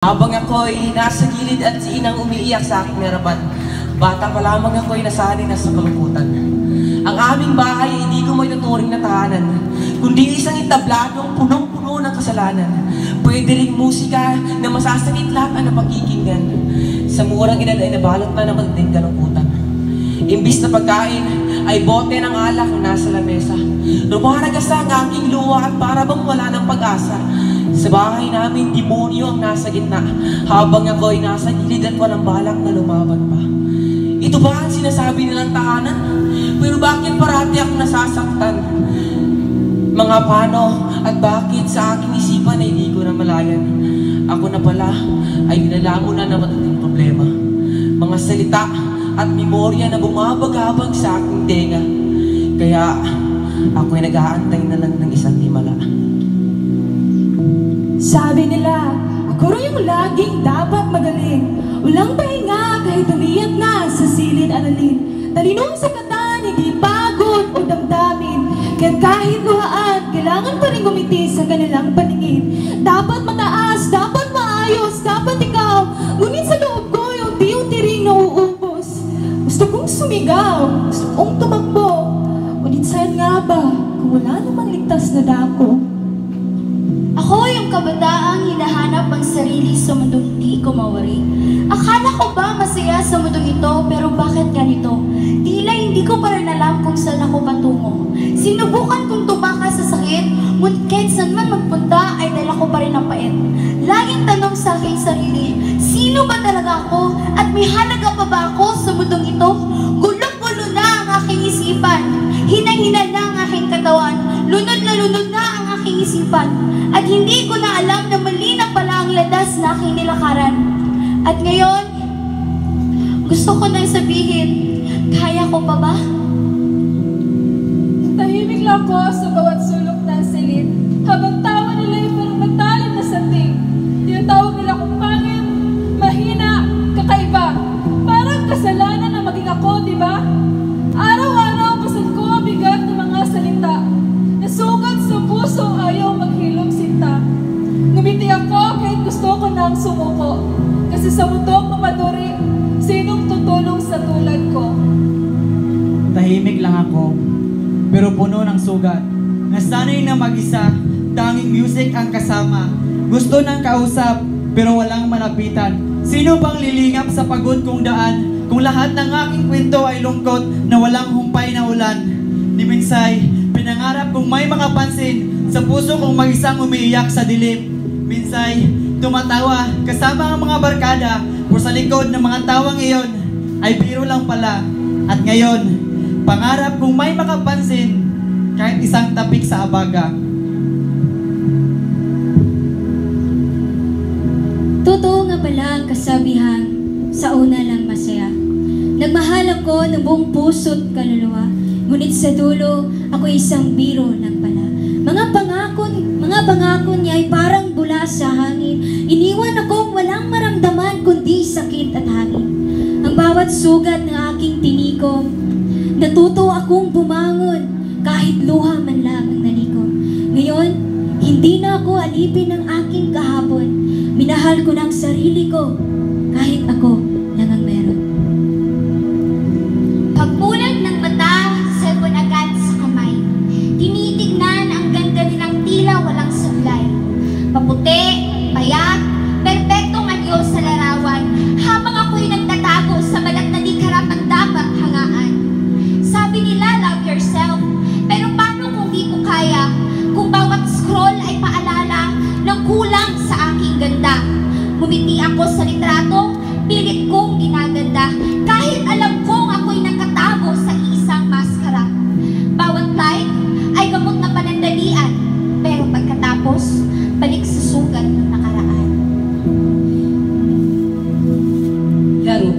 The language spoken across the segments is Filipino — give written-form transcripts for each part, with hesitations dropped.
Habang ako'y nasa gilid at si inang umiiyak sa aking harapan, bata pa lamang ako'y nasanay na sa kalungkutan. Ang aming bahay ay hindi ko may tuturing na tahanan, kundi isang itabladong punong-puno ng kasalanan. Pwede ring musika na masasakit lahat ang napakikinggan. Sa murang edad ay nabalot na naman din kalungkutan. Imbis na pagkain ay bote ng alak na nasa lamesa. Rumaragas ang aking luha at para bang wala ng pag-asa. Sa bahay namin, demonyo ang nasa gitna, habang ako'y nasa gilid at walang balak na lumaban pa. Ito ba ang sinasabi nilang tahanan? Pero bakit parati akong nasasaktan? Mga paano at bakit sa aking isipan ay hindi ko na malayan? Ako na pala ay nilalamon na naman ang problema. Mga salita at memorya na bumabagabag sa aking tenga. Kaya ako'y nag-aantay na lang ng isang himala. Sabi nila, ako rin yung laging dapat magaling. Walang pahinga kahit umiyak na sa silid aralin. Talinong sa katan, hindi pagod o damdamin. Kaya kahit luhaan, kailangan pa rin gumiti sa kanilang paningin. Dapat mataas, dapat maayos, dapat ikaw. Ngunit sa loob ko yung tiyong-tiring nauubos. Gusto kong sumigaw, gusto kong tumakbo. Ngunit saan nga ba kung wala namang ligtas na dako? Ako yung kabataang hinahanap ang sarili sa mundong hindi ko mawari. Akala ko ba masaya sa mundong ito, pero bakit ganito? Tila hindi ko pa rin alam kung saan ako patungo. Sinubukan kong tumakas sa sakit, ngunit kahit saan man magpunta ay dala ko pa rin ang pait. Laging tanong sa aking sarili, sino ba talaga ako? At may halaga pa ba ako sa mundong ito? Gulong-gulo na ang aking isipan. Hinang-hina na ang aking katawan. Lunod na lunod na ang aking isipan. At hindi ko na alam na mali na pala ang landas na aking nilakaran. At ngayon, gusto ko nang sabihin, kaya ko pa ba? Tahimik lang ko sa bawat sulok ng silid, habang tawa nila ay parang matalim na sandig. Tinatawag nila kung pangit, mahina, kakaiba. Parang kasalanan na maging ako, di ba? Araw-araw pasad ko ang bigat ng mga salita. Nasugat sa puso, ayaw maghilom sinta. Ngumiti ako kahit gusto ko nang sumuko. Kasi sa mundong mamaduri, sinong tutulong sa tulad ko? Tahimik lang ako, pero puno ng sugat. Nasanay na mag-isa, tanging music ang kasama. Gusto ng kausap, pero walang malapitan. Sino bang lilingap sa pagod kong daan? Kung lahat ng aking kwento ay lungkot na walang humpay na ulan. Ni Minsay, pinangarap kong may mga pansin sa puso kong mag-isang umiiyak sa dilim. Minsay, tumatawa kasama ang mga barkada, pero sa likod ng mga tawang iyon ay biro lang pala. At ngayon, pangarap kong may makapansin kahit isang tapik sa abaga. Totoo nga pala ang kasabihan, sa una lang masaya. Nagmahal ako ng buong puso't kaluluwa, ngunit sa dulo, ako isang biro lang pala. Mga pangako niya ay parang bula sa hangin. Iniwan akong walang maramdaman kundi sakit at hangin. Ang bawat sugat ng aking tinikom, natuto akong bumangon kahit luha man lang ang nalikom. Ngayon, hindi na ako alipin ng aking kahapon. Minahal ko ng sarili ko kahit ako lang ang meron. Pagbulag ng mata, cellphone agad sa kamay. Tinitignan ang ganda nilang tila walang sablay. Paputi, payat, perpektong anyo sa larawan, habang ako'y nagtatago sa balat na di karapat dapat hangaan. Sabi nila, love yourself, pero paano kung di ko kaya? Kung bawat scroll ay paalala ng kulang sa aking ganda. Ngumiti ako sa litrato, pilit kong ginaganda, kahit alam kong ako'y nakatago sa isang maskara. Bawat like ay gamot na panandalian, pero pagkatapos, balik sa sugat ng nakaraan. Laro.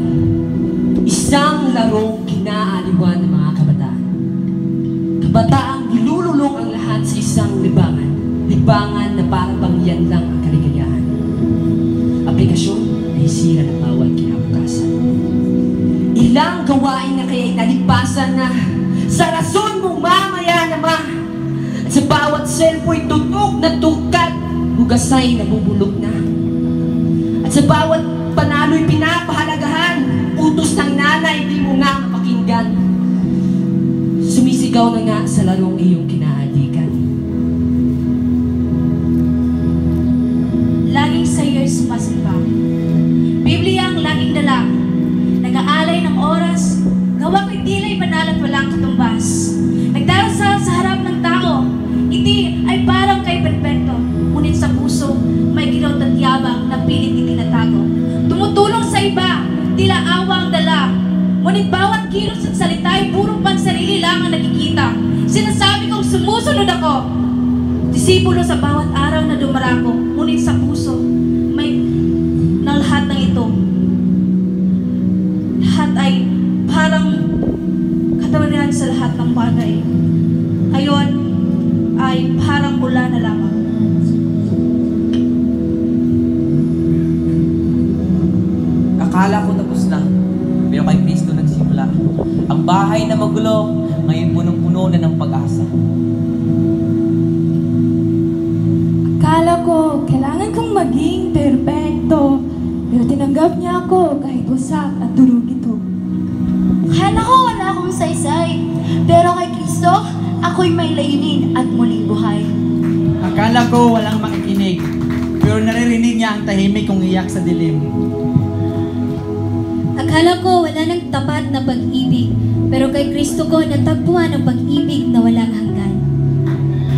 Isang larong kinaaliwan ng mga kabataan. Kabataang nilululong ang lahat sa isang libangan. Libangan na parang bang yan lang ang kaligayahan. Aplikasyon ay sira ng bawat kinabukasan. Ilang gawain na kaya'y nalipasan na sa rason mong mamaya naman. At sa bawat cellphone tutok na tukat, hugasay na bubulok na. At sa bawat panalo'y pinapahalagahan. Utos ng nanay, di mo nga mapakinggan. Sumisigaw na nga sa larong iyong kinahalikan. Laging sa iyo'y sumasampa. Biblia ang laging dala. Nag-aalay ng oras, gawa ko'y tila'y banal at walang katumbas. Nagdarasal sa harap ng tao, iti ay parang kay perpekto. Ngunit sa puso, may ginaw at yabang na pilit itinatago. Tumutulong sa iba, tila awa ang dala. Ngunit bawat kilos at salita ay puro pansarili lang ang nakikita. Sinasabi kong sumusunod ako. Disipulo sa bawat araw na dumarako, ngunit sa puso, may ng lahat ng ito. Lahat ay parang katawalian sa lahat ng bagay. Ngayon ay parang mula na lamang. Akala ko tapos na, pero kay Kristo nagsimula. Ang bahay na magulo, ngayon punong-puno na ng pag-asa. Akala ko, kailangan kong maging perpekto. Pero tinanggap niya ako kahit wasak at durog ito. Akala ko wala akong saysay, pero kay Kristo, ako'y may layunin at muling buhay. Akala ko walang makikinig, pero naririnig niya ang tahimik kong iyak sa dilim. Akala ko wala ng tapat na pag-ibig, pero kay Kristo ko natagpuan ang pag-ibig na walang hanggan.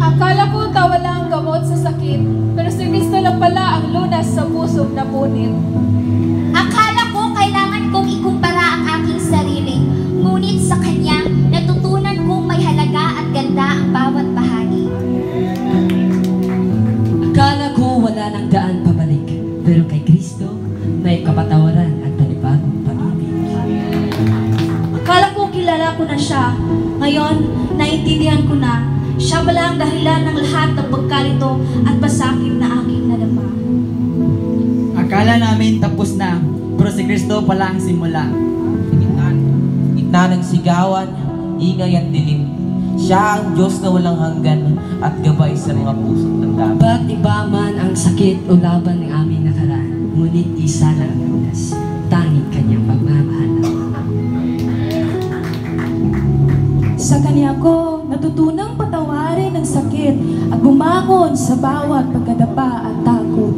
Akala ko wala ang gamot sa sakit, pero si Kristo lang pala ang lunas sa pusong napunit. Akala ko kailangan kong ikumpara ang aking sarili, ngunit sa Kanya, natutunan kong may halaga at ganda ang bawat bahagi. Akala ko wala nang daan pabalik, pero kay Kristo, may kapatawaran at panibagong pag-ibig. Akala ko kilala ko na siya, ngayon, naintindihan ko na, siya pala ang dahilan ng lahat ng pagkalito at pasakit na aking nadama. Akala namin tapos na, pero si Kristo pala ang simula. Sa gitna ng sigawan, ingay at dilim, siya ang Diyos na walang hanggan at gabay sa mga pusong damdamin. Ba't iba man ang sakit o laban ng aming nakaraan, ngunit isa na ang lunas, tanging kanyang pagmamahal. Sa Kanya ko, natutunang patawarin ang sakit at bumangon sa bawat pagkadapa at takot.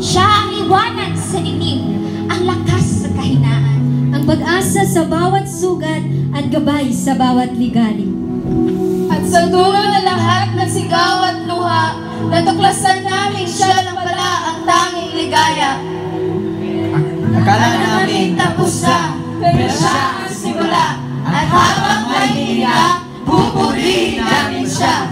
Siya ang liwanag sa dilim, ang lakas sa kahinaan. Ang pag-asa sa bawat sugat at gabay sa bawat ligali. At sa dulo ng lahat ng sigaw at luha, natuklasan namin siya lang pala ang tanging ligaya. Akala namin tapos na, pero siya ang simula. At habang may hiya, pupurihin namin siya.